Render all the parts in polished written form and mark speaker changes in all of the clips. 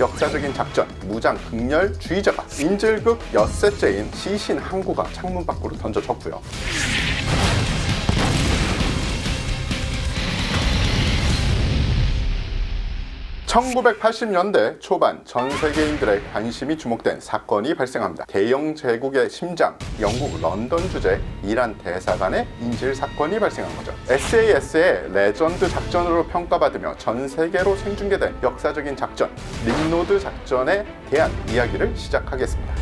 Speaker 1: 역사적인 작전, 무장 극렬주의자가 인질극 엿새째인 시신 항구가 창문 밖으로 던져졌고요. 1980년대 초반 전 세계인들의 관심이 주목된 사건이 발생합니다. 대영 제국의 심장, 영국 런던 주재 이란 대사관의 인질 사건이 발생한 거죠. SAS의 레전드 작전으로 평가받으며 전 세계로 생중계된 역사적인 작전, 림로드 작전에 대한 이야기를 시작하겠습니다.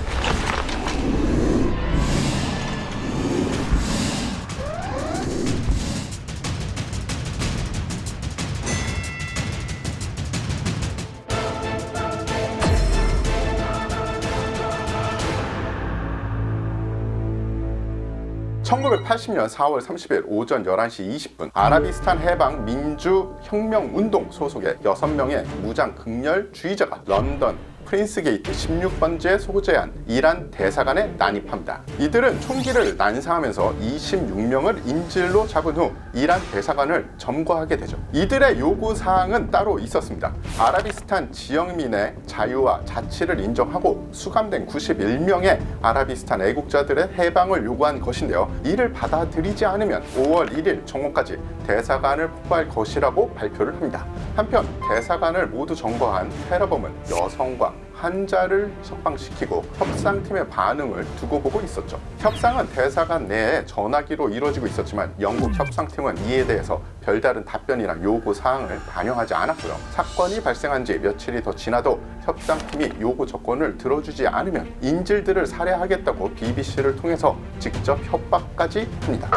Speaker 1: (1980년 4월 30일) 오전 11시 20분 아라비스탄 해방 민주혁명운동 소속의 6명의 무장 극렬주의자가 런던 프린스게이트 16번지에 소재한 이란 대사관에 난입합니다. 이들은 총기를 난사하면서 26명을 인질로 잡은 후 이란 대사관을 점거하게 되죠. 이들의 요구사항은 따로 있었습니다. 아라비스탄 지역민의 자유와 자치를 인정하고 수감된 91명의 아라비스탄 애국자들의 해방을 요구한 것인데요. 이를 받아들이지 않으면 5월 1일 정오까지 대사관을 폭파할 것이라고 발표를 합니다. 한편 대사관을 모두 점거한 테러범은 여성과 환자를 석방시키고 협상팀의 반응을 두고 보고 있었죠. 협상은 대사관 내에 전화기로 이루어지고 있었지만 영국 협상팀은 이에 대해서 별다른 답변이나 요구 사항을 반영하지 않았고요. 사건이 발생한 지 며칠이 더 지나도 협상팀이 요구 조건을 들어주지 않으면 인질들을 살해하겠다고 BBC를 통해서 직접 협박까지 합니다.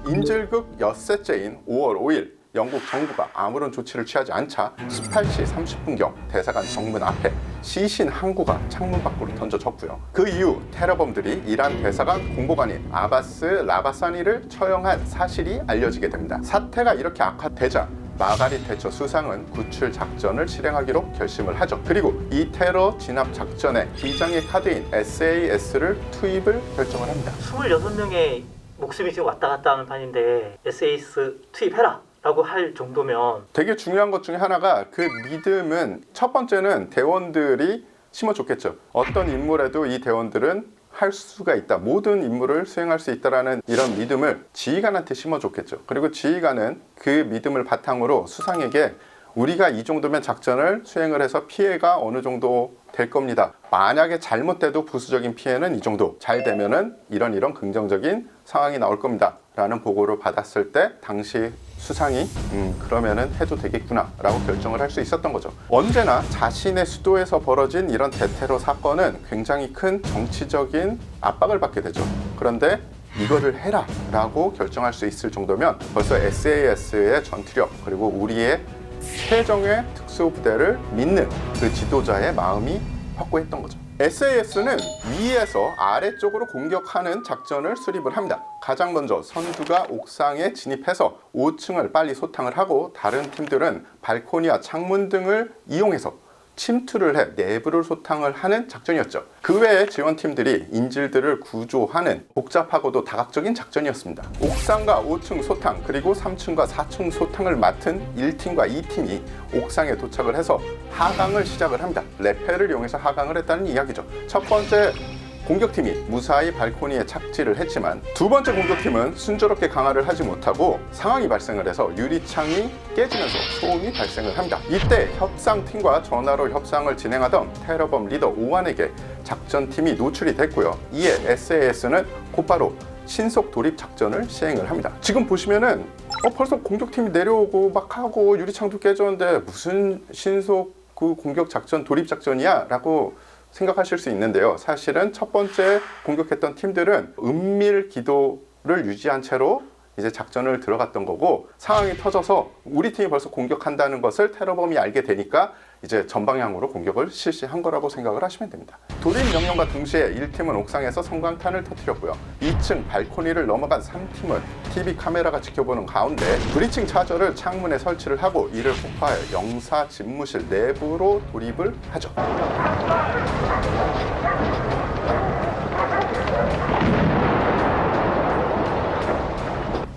Speaker 1: 인질극 엿새째인 5월 5일 영국 정부가 아무런 조치를 취하지 않자 18시 30분경 대사관 정문 앞에 시신 항구가 창문 밖으로 던져졌고요. 그 이후 테러범들이 이란 대사관 공보관인 아바스 라바사니를 처형한 사실이 알려지게 됩니다. 사태가 이렇게 악화되자 마가릿 태처 수상은 구출 작전을 실행하기로 결심을 하죠. 그리고 이 테러 진압 작전에 비장의 카드인 SAS를 투입을 결정을 합니다.
Speaker 2: 26명의 목숨이 지금 왔다 갔다 하는 판인데 SAS 투입해라 라고 할 정도면
Speaker 1: 되게 중요한 것 중에 하나가 그 믿음은 첫 번째는 대원들이 심어줬겠죠. 어떤 임무라도 이 대원들은 할 수가 있다. 모든 임무를 수행할 수 있다라는 이런 믿음을 지휘관한테 심어줬겠죠. 그리고 지휘관은 그 믿음을 바탕으로 수상에게 우리가 이 정도면 작전을 수행을 해서 피해가 어느 정도 될 겁니다. 만약에 잘못돼도 부수적인 피해는 이 정도, 잘 되면은 이런 긍정적인 상황이 나올 겁니다 라는 보고를 받았을 때 당시 수상이 그러면은 해도 되겠구나 라고 결정을 할 수 있었던 거죠. 언제나 자신의 수도에서 벌어진 이런 대테러 사건은 굉장히 큰 정치적인 압박을 받게 되죠. 그런데 이거를 해라 라고 결정할 수 있을 정도면 벌써 SAS의 전투력 그리고 우리의 최정예 특수부대를 믿는 그 지도자의 마음이 확고했던 거죠. SAS는 위에서 아래쪽으로 공격하는 작전을 수립을 합니다. 가장 먼저 선두가 옥상에 진입해서 5층을 빨리 소탕을 하고 다른 팀들은 발코니와 창문 등을 이용해서 침투를 해 내부를 소탕을 하는 작전이었죠. 그 외에 지원팀들이 인질들을 구조하는 복잡하고도 다각적인 작전이었습니다. 옥상과 5층 소탕 그리고 3층과 4층 소탕을 맡은 1팀과 2팀이 옥상에 도착을 해서 하강을 시작을 합니다. 레펠을 이용해서 하강을 했다는 이야기죠. 첫 번째 공격팀이 무사히 발코니에 착지를 했지만 두 번째 공격팀은 순조롭게 강화를 하지 못하고 상황이 발생을 해서 유리창이 깨지면서 소음이 발생을 합니다. 이때 협상팀과 전화로 협상을 진행하던 테러범 리더 오완에게 작전팀이 노출이 됐고요. 이에 SAS는 곧바로 신속 돌입 작전을 시행을 합니다. 지금 보시면은 벌써 공격팀이 내려오고 막 하고 유리창도 깨졌는데 무슨 신속 그 공격 작전 돌입 작전이야? 라고 생각하실 수 있는데요. 사실은 첫 번째 공격했던 팀들은 은밀 기도를 유지한 채로 이제 작전을 들어갔던 거고 상황이 터져서 우리 팀이 벌써 공격한다는 것을 테러범이 알게 되니까 이제 전방향으로 공격을 실시한 거라고 생각을 하시면 됩니다. 돌입 명령과 동시에 1팀은 옥상에서 성광탄을 터뜨렸고요. 2층 발코니를 넘어간 3팀은 TV 카메라가 지켜보는 가운데 브리칭 차저를 창문에 설치를 하고 이를 폭파하여 영사 집무실 내부로 돌입을 하죠.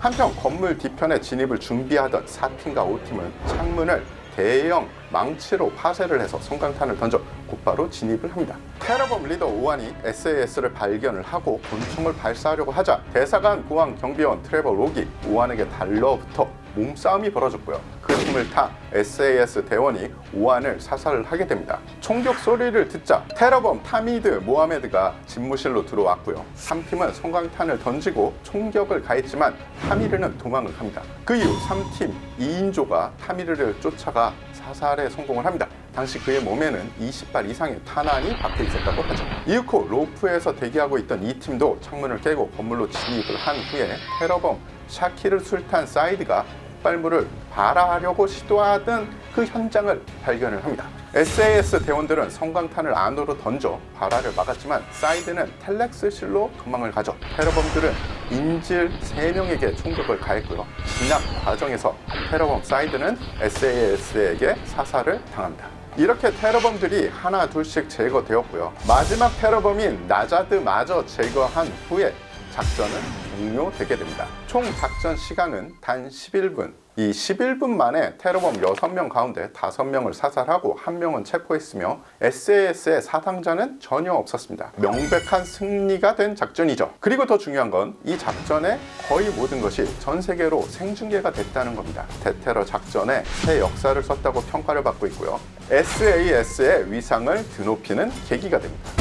Speaker 1: 한편 건물 뒤편에 진입을 준비하던 4팀과 5팀은 창문을 대형 망치로 파쇄를 해서 성광탄을 던져 곧바로 진입을 합니다. 테러범 리더 오완이 SAS를 발견을 하고 권총을 발사하려고 하자 대사관 보안 경비원 트레버 록이 오완에게 달러붙어 몸싸움이 벌어졌고요. 그 힘을 타 SAS 대원이 오완을 사살을 하게 됩니다. 총격 소리를 듣자 테러범 타미드 모하메드가 집무실로 들어왔고요. 3팀은 성광탄을 던지고 총격을 가했지만 타미르는 도망을 합니다. 그 이후 3팀 2인조가 타미르를 쫓아가 사살에 성공을 합니다. 당시 그의 몸에는 20발 이상의 탄환이 박혀 있었다고 하죠. 이후 로프에서 대기하고 있던 이 팀도 창문을 깨고 건물로 진입을 한 후에 테러범 샤키르 술탄 사이드가 폭발물을 발화하려고 시도하던 그 현장을 발견을 합니다. SAS 대원들은 성광탄을 안으로 던져 발화를 막았지만 사이드는 텔렉스실로 도망을 가죠. 테러범들은 인질 3명에게 총격을 가했고요. 진압 과정에서 테러범 사이드는 SAS에게 사살을 당합니다. 이렇게 테러범들이 하나 둘씩 제거되었고요. 마지막 테러범인 나자드마저 제거한 후에 작전은 종료되게 됩니다. 총 작전 시간은 단 11분. 이 11분 만에 테러범 6명 가운데 5명을 사살하고 1명은 체포했으며 SAS의 사상자는 전혀 없었습니다. 명백한 승리가 된 작전이죠. 그리고 더 중요한 건 이 작전의 거의 모든 것이 전 세계로 생중계가 됐다는 겁니다. 대테러 작전에 새 역사를 썼다고 평가를 받고 있고요. SAS의 위상을 드높이는 계기가 됩니다.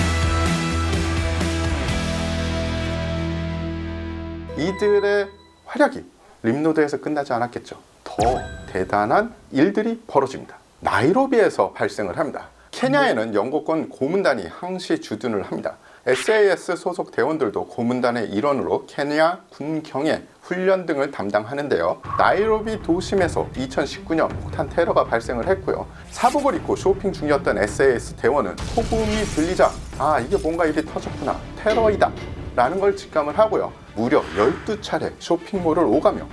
Speaker 1: 이들의 활약이 림노드에서 끝나지 않았겠죠. 더 대단한 일들이 벌어집니다. 나이로비에서 발생을 합니다. 케냐에는 영국군 고문단이 항시 주둔을 합니다. SAS 소속 대원들도 고문단의 일원으로 케냐 군경의 훈련 등을 담당하는데요. 나이로비 도심에서 2019년 폭탄 테러가 발생을 했고요. 사복을 입고 쇼핑 중이었던 SAS 대원은 소금이 들리자 이게 뭔가 일이 터졌구나, 테러이다 라는 걸 직감을 하고요. 무려 12차례 쇼핑몰을 오가며,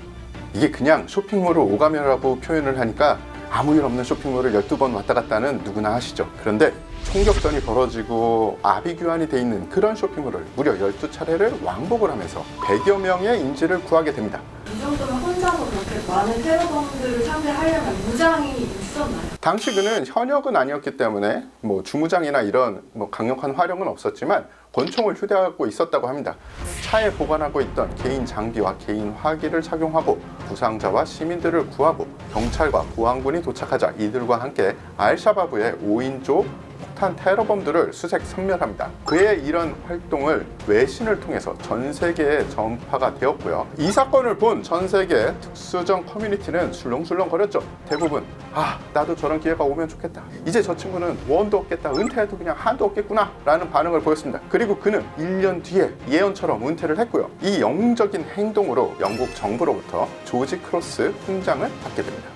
Speaker 1: 이게 그냥 쇼핑몰을 오가며라고 표현을 하니까 아무 일 없는 쇼핑몰을 12번 왔다 갔다는 누구나 하시죠. 그런데 총격전이 벌어지고 아비규환이 돼 있는 그런 쇼핑몰을 무려 12차례를 왕복을 하면서 100여 명의 인질을 구하게 됩니다.
Speaker 3: 이 정도면 혼자서 그렇게 많은 테러범들을 상대하려면 무장이 있었나요? 당시
Speaker 1: 그는 현역은 아니었기 때문에 주무장이나 이런 강력한 활용은 없었지만 권총을 휴대하고 있었다고 합니다. 차에 보관하고 있던 개인 장비와 개인 화기를 착용하고 부상자와 시민들을 구하고 경찰과 보안군이 도착하자 이들과 함께 알샤바브의 5인조 폭탄 테러범들을 수색 섬멸합니다. 그의 이런 활동을 외신을 통해서 전 세계에 전파가 되었고요. 이 사건을 본 전 세계 특수정 커뮤니티는 술렁술렁거렸죠. 대부분 나도 저런 기회가 오면 좋겠다. 이제 저 친구는 원도 없겠다. 은퇴해도 그냥 한도 없겠구나 라는 반응을 보였습니다. 그리고 그는 1년 뒤에 예언처럼 은퇴를 했고요. 이 영웅적인 행동으로 영국 정부로부터 조지 크로스 훈장을 받게 됩니다.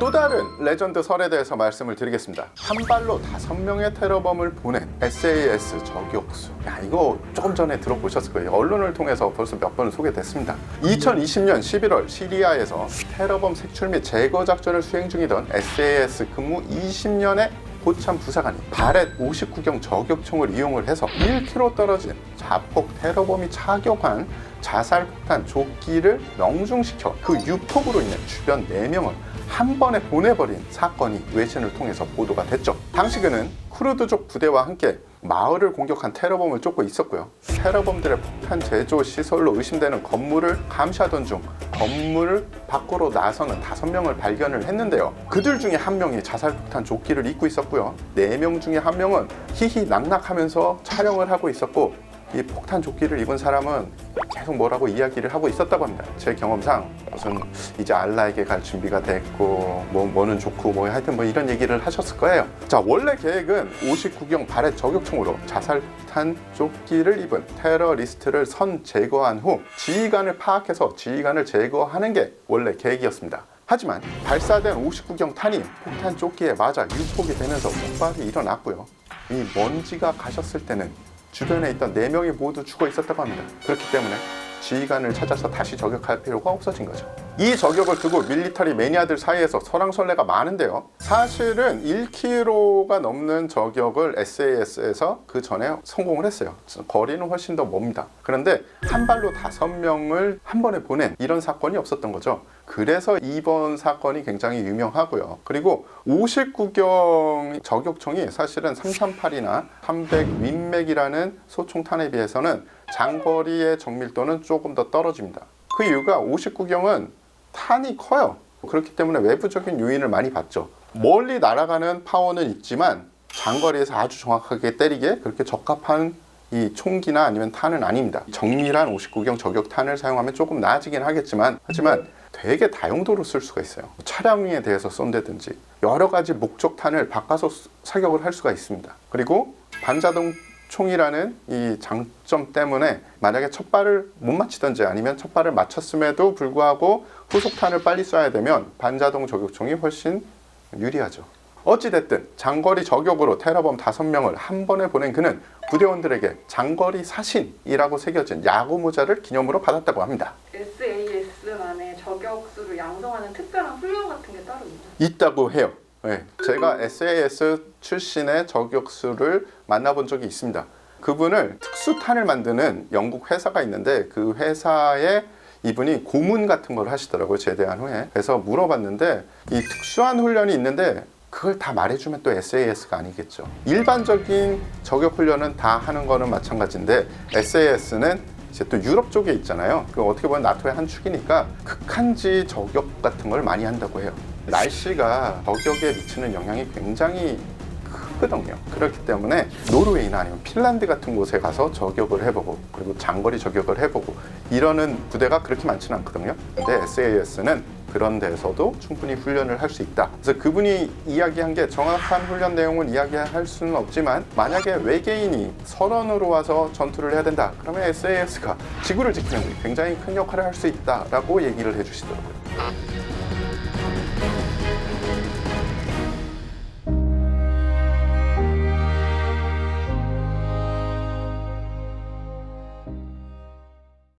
Speaker 1: 또 다른 레전드 설에 대해서 말씀을 드리겠습니다. 한 발로 5명의 테러범을 보낸 SAS 저격수. 이거 조금 전에 들어보셨을 거예요. 언론을 통해서 벌써 몇 번 소개됐습니다. 2020년 11월 시리아에서 테러범 색출 및 제거 작전을 수행 중이던 SAS 근무 20년의 고참 부사관이 바렛 59경 저격총을 이용을 해서 1km 떨어진 자폭 테러범이 착용한 자살폭탄 조끼를 명중시켜 그 유폭으로 인해 주변 4명을 한 번에 보내버린 사건이 외신을 통해서 보도가 됐죠. 당시 그는 쿠르드족 부대와 함께 마을을 공격한 테러범을 쫓고 있었고요. 테러범들의 폭탄 제조 시설로 의심되는 건물을 감시하던 중 건물 밖으로 나서는 5명을 발견을 했는데요. 그들 중에 1명이 자살폭탄 조끼를 입고 있었고요. 4명 중에 1명은 희희낙낙하면서 촬영을 하고 있었고, 이 폭탄 조끼를 입은 사람은 계속 뭐라고 이야기를 하고 있었다고 합니다. 제 경험상 무슨 이제 알라에게 갈 준비가 됐고 뭐는 좋고 하여튼 이런 얘기를 하셨을 거예요. 자, 원래 계획은 59경 바렛 저격총으로 자살폭탄 조끼를 입은 테러리스트를 선 제거한 후 지휘관을 파악해서 지휘관을 제거하는 게 원래 계획이었습니다. 하지만 발사된 59경 탄이 폭탄 조끼에 맞아 유폭이 되면서 폭발이 일어났고요. 이 먼지가 가셨을 때는 주변에 있던 4명이 모두 죽어 있었다고 합니다. 그렇기 때문에 지휘관을 찾아서 다시 저격할 필요가 없어진 거죠. 이 저격을 두고 밀리터리 매니아들 사이에서 설왕설래가 많은데요. 사실은 1km가 넘는 저격을 SAS에서 그 전에 성공을 했어요. 거리는 훨씬 더 멉니다. 그런데 한 발로 5명을 한 번에 보낸 이런 사건이 없었던 거죠. 그래서 이번 사건이 굉장히 유명하고요. 그리고 59경 저격총이 사실은 338이나 300 윈맥이라는 소총탄에 비해서는 장거리의 정밀도는 조금 더 떨어집니다. 그 이유가 59경은 탄이 커요. 그렇기 때문에 외부적인 요인을 많이 받죠. 멀리 날아가는 파워는 있지만 장거리에서 아주 정확하게 때리기에 그렇게 적합한 이 총기나 아니면 탄은 아닙니다. 정밀한 59경 저격탄을 사용하면 조금 나아지긴 하지만 되게 다용도로 쓸 수가 있어요. 차량에 대해서 쏜다든지 여러 가지 목적탄을 바꿔서 사격을 할 수가 있습니다. 그리고 반자동 총이라는 이 장점 때문에 만약에 첫 발을 못 맞히든지 아니면 첫 발을 맞췄음에도 불구하고 후속탄을 빨리 쏴야 되면 반자동 저격총이 훨씬 유리하죠. 어찌됐든 장거리 저격으로 테러범 5명을 한 번에 보낸 그는 부대원들에게 장거리 사신이라고 새겨진 야구 모자를 기념으로 받았다고 합니다.
Speaker 3: SAS만의 저격수를 양성하는 특별한 훈련 같은 게 따로 있나요?
Speaker 1: 있다고 해요. 네, 제가 SAS 출신의 저격수를 만나본 적이 있습니다. 그분을 특수탄을 만드는 영국 회사가 있는데 그 회사에 이분이 고문 같은 걸 하시더라고요. 제대한 후에. 그래서 물어봤는데 이 특수한 훈련이 있는데 그걸 다 말해주면 또 SAS가 아니겠죠. 일반적인 저격 훈련은 다 하는 거는 마찬가지인데 SAS는 이제 또 유럽 쪽에 있잖아요. 그 어떻게 보면 나토의 한 축이니까 극한지 저격 같은 걸 많이 한다고 해요. 날씨가 저격에 미치는 영향이 굉장히 크거든요. 그렇기 때문에 노르웨이나 아니면 핀란드 같은 곳에 가서 저격을 해보고 그리고 장거리 저격을 해보고 이러는 부대가 그렇게 많지는 않거든요. 근데 SAS는 그런 데서도 충분히 훈련을 할 수 있다. 그래서 그분이 이야기한 게 정확한 훈련 내용을 이야기할 수는 없지만 만약에 외계인이 선원으로 와서 전투를 해야 된다. 그러면 SAS가 지구를 지키는 데 굉장히 큰 역할을 할 수 있다라고 얘기를 해주시더라고요.